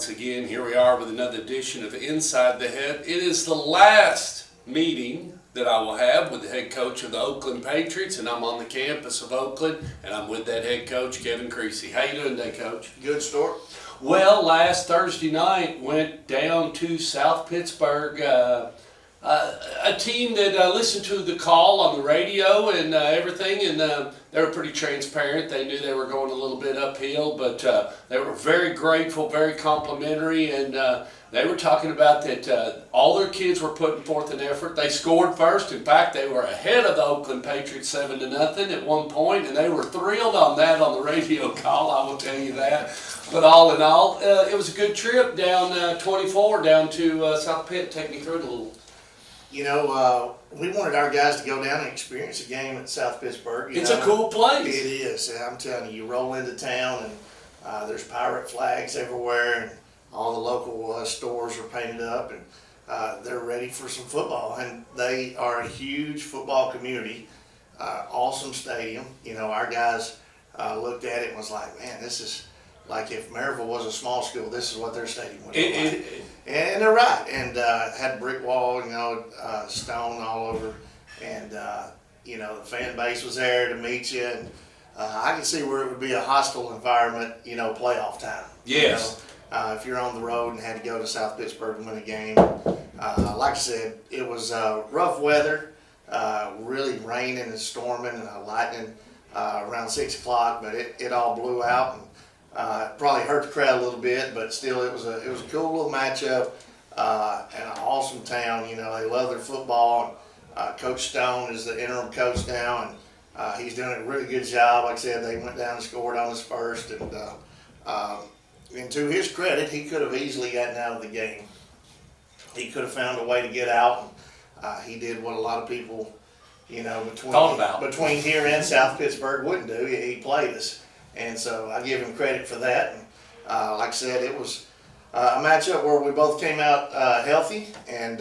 once again, here we are with another edition of Inside the Head. It is the last meeting that I will have with the head coach of the Oakland Patriots, and I'm on the campus of Oakland, and I'm with that head coach, Kevin Creasy. How you doing today, Coach? Good, Stuart. Well, last Thursday night went down to South Pittsburgh. A team that listened to the call on the radio and everything, and they were pretty transparent. They knew they were going a little bit uphill, but they were very grateful, very complimentary, and they were talking about that all their kids were putting forth an effort. They scored first. In fact, they were ahead of the Oakland Patriots 7-0 at one point, and they were thrilled on that on the radio call, I will tell you that. But all in all, it was a good trip down 24 down to South Pitt. Take me through it a little. You know, we wanted our guys to go down and experience a game at South Pittsburgh. It's a cool place. It is. I'm telling you, you roll into town and there's pirate flags everywhere, and all the local stores are painted up, and they're ready for some football. And they are a huge football community, awesome stadium. You know, our guys looked at it and was like, man, this is like if Maryville was a small school, this is what their stadium would look like. And they're right. And had brick wall, you know, stone all over. And, you know, the fan base was there to meet you. And I could see where it would be a hostile environment, you know, playoff time. Yes. You know, if you're on the road and had to go to South Pittsburgh and win a game. Like I said, it was rough weather, really raining and storming and lightning around 6 o'clock, but it all blew out. And, probably hurt the crowd a little bit, but still it was a cool little matchup, and an awesome town. You know, they love their football. Coach Stone is the interim coach now, and he's doing a really good job. Like I said, they went down and scored on us first, and to his credit, he could have easily gotten out of the game. He could have found a way to get out. He did what a lot of people, you know, between here and South Pittsburgh wouldn't do. He played us. And so I give him credit for that. And like I said, it was a matchup where we both came out healthy, and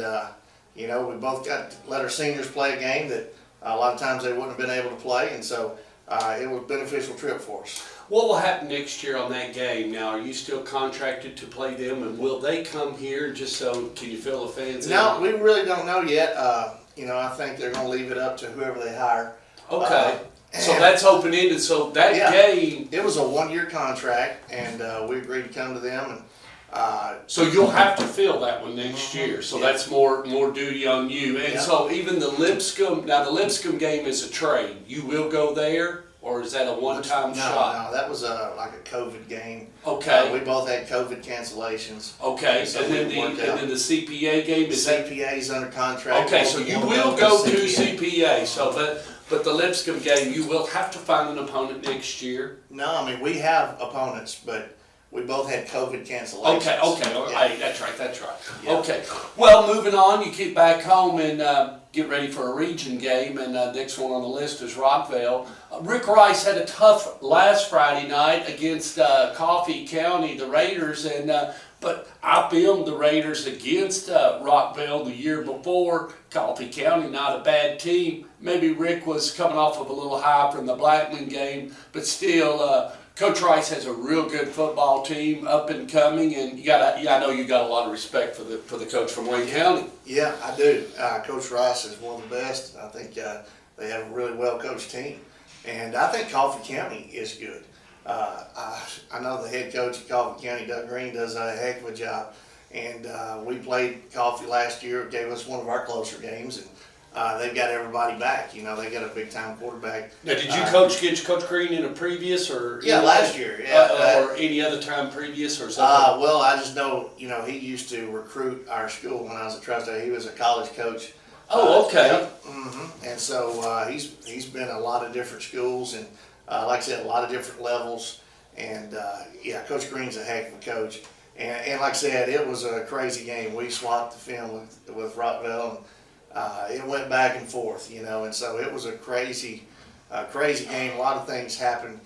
you know, we both got to let our seniors play a game that a lot of times they wouldn't have been able to play, and so it was a beneficial trip for us. What will happen next year on that game? Now, are you still contracted to play them, and will they come here just so, can you fill the fans in? No, we really don't know yet. You know, I think they're going to leave it up to whoever they hire. Okay. So that's open-ended. So that game, it was a 1-year contract, and we agreed to come to them. And so you'll have to fill that one next year. So that's more duty on you. And so even the Lipscomb, now the Lipscomb game is a trade. You will go there, or is that a one-time shot? No, that was like a COVID game. Okay. We both had COVID cancellations. Okay, so and then the CPA game is CPA's under contract. Okay, so you will go to CPA. So but the Lipscomb game, you will have to find an opponent next year. No, I mean, we have opponents, but we both had COVID cancellations. Okay, that's right. Yeah. Okay, well, moving on, you get back home and get ready for a region game, and next one on the list is Rockville. Rick Rice had a tough last Friday night against Coffee County, the Raiders, and but I filmed the Raiders against Rockville the year before. Coffee County, not a bad team. Maybe Rick was coming off of a little high from the Blackman game, but still, Coach Rice has a real good football team up and coming, and I know you got a lot of respect for the coach from Wayne County. Yeah, I do. Coach Rice is one of the best. I think they have a really well-coached team, and I think Coffee County is good. I know the head coach at Coffee County, Doug Green, does a heck of a job. And we played Coffee last year. It gave us one of our closer games, and they've got everybody back. You know, they got a big-time quarterback. Now, did you get Coach Green in a previous or? Yeah, last year. Yeah, or any other time previous or something? Well, I just know, you know, he used to recruit our school when I was a trustee. He was a college coach. Oh, okay. And so he's been a lot of different schools, and like I said, a lot of different levels. And yeah, Coach Green's a heck of a coach. And like I said, it was a crazy game. We swapped the film with Rockville, and it went back and forth, you know. And so it was a crazy game. A lot of things happened.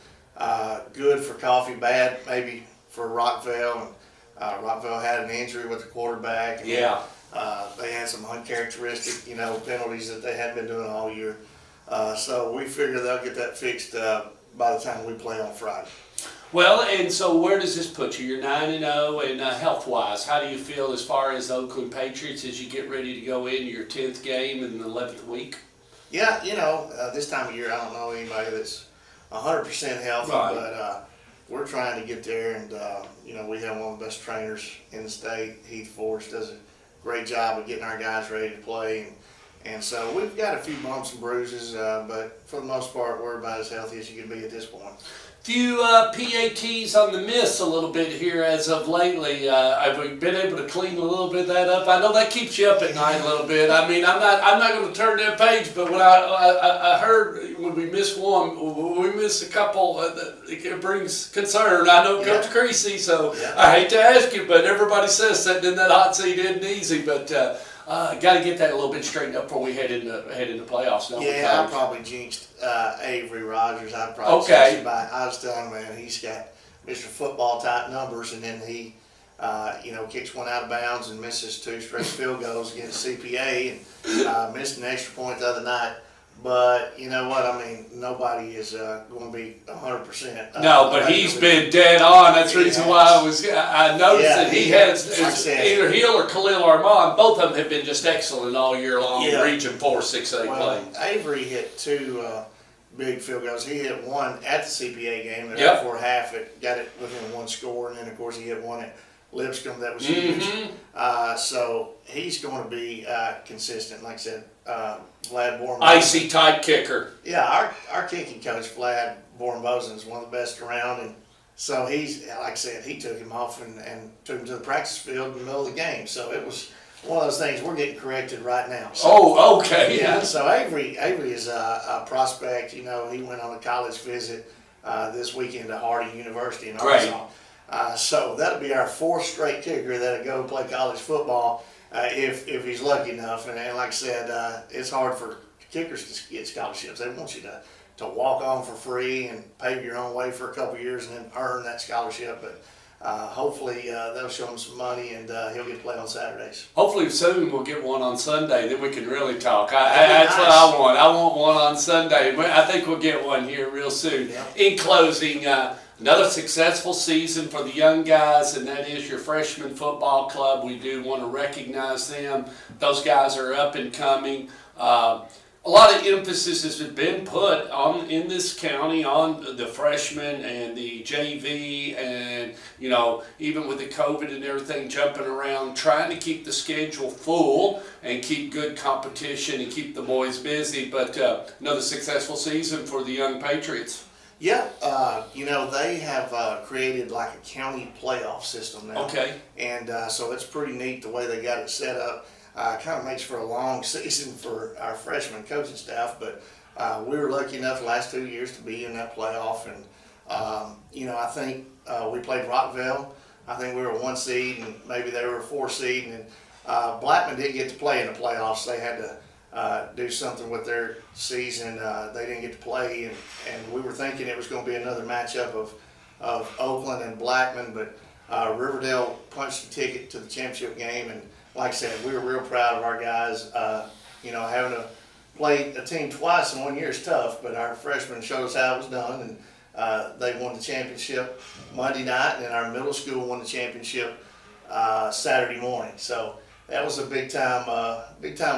Good for Coffee, bad maybe for Rockville. And Rockville had an injury with the quarterback. And, they had some uncharacteristic, you know, penalties that they hadn't been doing all year. So we figure they'll get that fixed by the time we play on Friday. Well, and so where does this put you? You're 9-0, and health-wise, how do you feel as far as the Oakland Patriots as you get ready to go into your 10th game in the 11th week? Yeah, this time of year, I don't know anybody that's 100% healthy, Right. but we're trying to get there, and we have one of the best trainers in the state. Heath Forrest does a great job of getting our guys ready to play, and so we've got a few bumps and bruises, but for the most part, we're about as healthy as you can be at this point. Few PATs on the miss a little bit here as of lately. Have we been able to clean a little bit of that up? I know that keeps you up at night a little bit. I mean, I'm not going to turn that page, but when I heard when we miss one, we miss a couple, it brings concern. I know Coach Creasy, so I hate to ask you, but everybody says sitting in that hot seat isn't easy, but. Got to get that a little bit straightened up before we head into playoffs. Don't we, I probably jinxed Avery Rogers. I was telling him, man, he's got Mr. Football type numbers, and then he, kicks one out of bounds and misses 2 straight field goals against CPA, and missed an extra point the other night. But you know what? I mean, nobody is going to be 100%. No, but he's been dead on. That's the reason why I noticed that he has either Hill or Khalil Armand. Both of them have been just excellent all year long in Region 4, 6A play. Avery hit 2 big field goals. He hit one at the CPA game, and before half it got it within 1 score, and then of course he hit one at Lipscomb that was huge. So he's going to be consistent. Like I said, Vlad Bornbosen. Icy type kicker. Yeah, our kicking coach, Vlad Bornbosen, is one of the best around. And so he's, like I said, he took him off and took him to the practice field in the middle of the game. So it was one of those things we're getting corrected right now. So, okay. Yeah, so Avery is a prospect. He went on a college visit this weekend to Harding University in Arkansas. So that'll be our 4th straight kicker that'll go play college football if he's lucky enough. And like I said, it's hard for kickers to get scholarships. They want you to walk on for free and pave your own way for a couple of years and then earn that scholarship. But hopefully they'll show him some money and he'll get to play on Saturdays. Hopefully soon we'll get one on Sunday, then we can really talk. That's what I want. I want one on Sunday. I think we'll get one here real soon. Yeah. In closing, another successful season for the young guys, and that is your freshman football club. We do want to recognize them. Those guys are up and coming. A lot of emphasis has been put on in this county on the freshmen and the JV, and even with the COVID and everything jumping around, trying to keep the schedule full and keep good competition and keep the boys busy. But another successful season for the young Patriots. Yeah, they have created like a county playoff system now. Okay. And so it's pretty neat the way they got it set up. Kind of makes for a long season for our freshman coaching staff, but we were lucky enough the last 2 years to be in that playoff. And, I think we played Rockville. I think we were a 1 seed, and maybe they were a 4 seed. And Blackman didn't get to play in the playoffs. They had to do something with their season. They didn't get to play, and we were thinking it was going to be another matchup of Oakland and Blackman, but Riverdale punched the ticket to the championship game. And like I said, we were real proud of our guys. Having to play a team twice in 1 year is tough, but our freshmen showed us how it was done, and they won the championship Monday night, and then our middle school won the championship Saturday morning. So that was a big time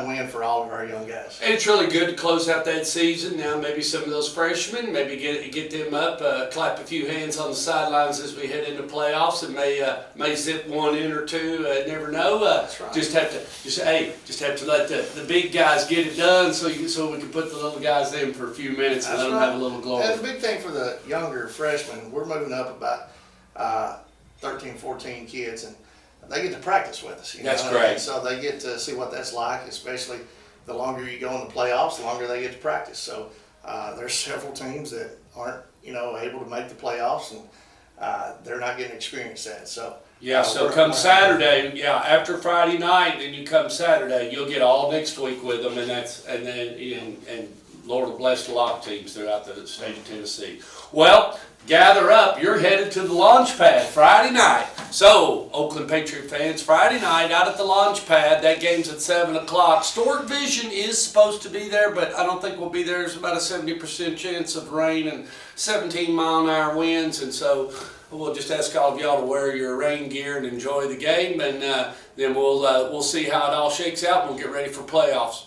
win for all of our young guys. And it's really good to close out that season. Now maybe some of those freshmen, maybe get them up, clap a few hands on the sidelines as we head into playoffs, and may zip one in or two. Never know. That's right. Just have to let the big guys get it done, so we can put the little guys in for a few minutes and let them have a little glory. And the big thing for the younger freshmen, we're moving up about 13, 14 kids, and they get to practice with us. That's great. And so they get to see what that's like, especially the longer you go in the playoffs, the longer they get to practice. So there's several teams that aren't, able to make the playoffs, and they're not getting to experience that. So so come Saturday, after Friday night, then you come Saturday, you'll get all next week with them, and Lord will bless a lot of teams throughout the state of Tennessee. Well, gather up. You're headed to the launch pad Friday night. So, Oakland Patriot fans, Friday night out at the launch pad. That game's at 7 o'clock. Stork Vision is supposed to be there, but I don't think we'll be there. There's about a 70% chance of rain and 17-mile-an-hour winds, and so we'll just ask all of y'all to wear your rain gear and enjoy the game, and then we'll see how it all shakes out, and we'll get ready for playoffs.